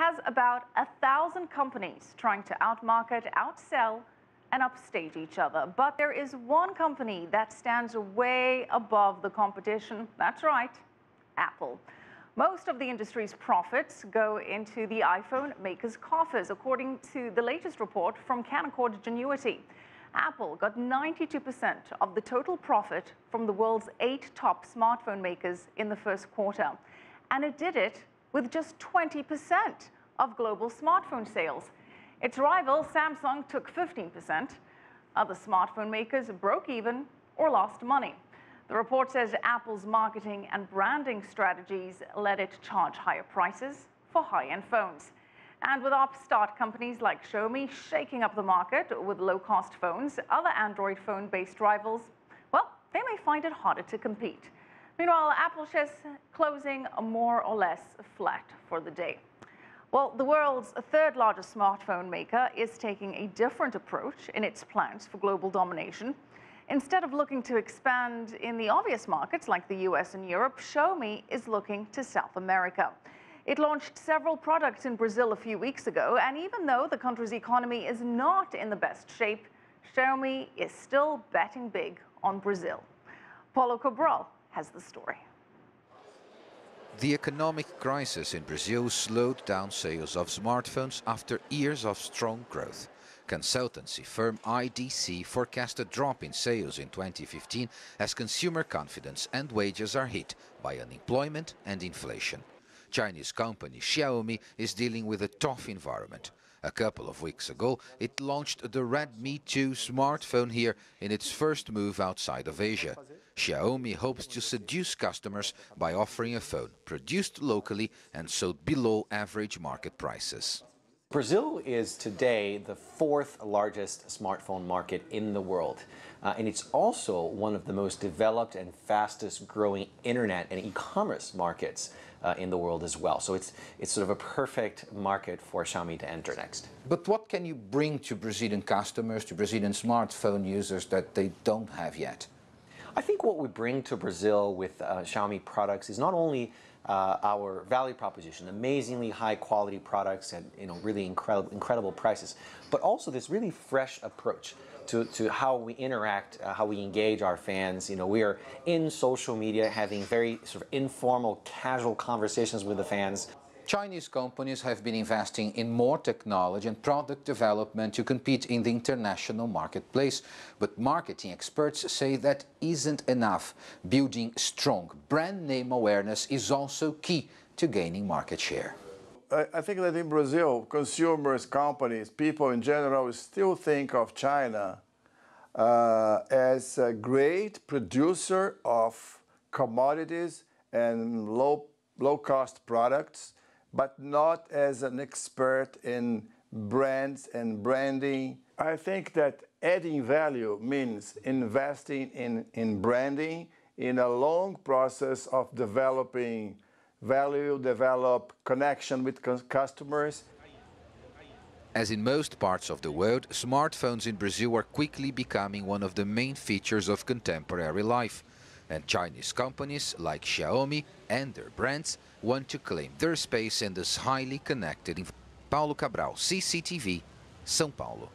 has about 1,000 companies trying to outmarket, outsell, and upstage each other. But there is one company that stands way above the competition. That's right, Apple. Most of the industry's profits go into the iPhone makers' coffers, according to the latest report from Canaccord Genuity. Apple got 92% of the total profit from the world's 8 top smartphone makers in the first quarter. And it did it with just 20% of global smartphone sales. Its rival, Samsung, took 15%. Other smartphone makers broke even or lost money. The report says Apple's marketing and branding strategies led it to charge higher prices for high-end phones. And with upstart companies like Xiaomi shaking up the market with low-cost phones, other Android phone-based rivals, well, they may find it harder to compete. Meanwhile, Apple shares closing more or less flat for the day. Well, the world's third largest smartphone maker is taking a different approach in its plans for global domination. Instead of looking to expand in the obvious markets like the US and Europe, Xiaomi is looking to South America. It launched several products in Brazil a few weeks ago, and even though the country's economy is not in the best shape, Xiaomi is still betting big on Brazil. Cabral has the story. The economic crisis in Brazil slowed down sales of smartphones after years of strong growth. Consultancy firm IDC forecast a drop in sales in 2015 as consumer confidence and wages are hit by unemployment and inflation. Chinese company Xiaomi is dealing with a tough environment. A couple of weeks ago, it launched the Redmi 2 smartphone here in its first move outside of Asia. Xiaomi hopes to seduce customers by offering a phone produced locally and sold below average market prices. Brazil is today the 4th largest smartphone market in the world. And it's also one of the most developed and fastest growing internet and e-commerce markets in the world as well. So it's sort of a perfect market for Xiaomi to enter next. But what can you bring to Brazilian customers, to Brazilian smartphone users that they don't have yet? I think what we bring to Brazil with Xiaomi products is not only our value proposition, amazingly high quality products at really incredible prices, but also this really fresh approach to how we interact, how we engage our fans. We are in social media having very sort of informal, casual conversations with the fans. Chinese companies have been investing in more technology and product development to compete in the international marketplace. But marketing experts say that isn't enough. Building strong brand name awareness is also key to gaining market share. I think that in Brazil, consumers, companies, people in general still think of China as a great producer of commodities and low-cost products, but not as an expert in brands and branding. I think that adding value means investing in branding, in a long process of developing value, develop connection with customers. As in most parts of the world, smartphones in Brazil are quickly becoming one of the main features of contemporary life. And Chinese companies like Xiaomi and their brands want to claim their space in this highly connected environment. Cabral, CCTV, Sao Paulo.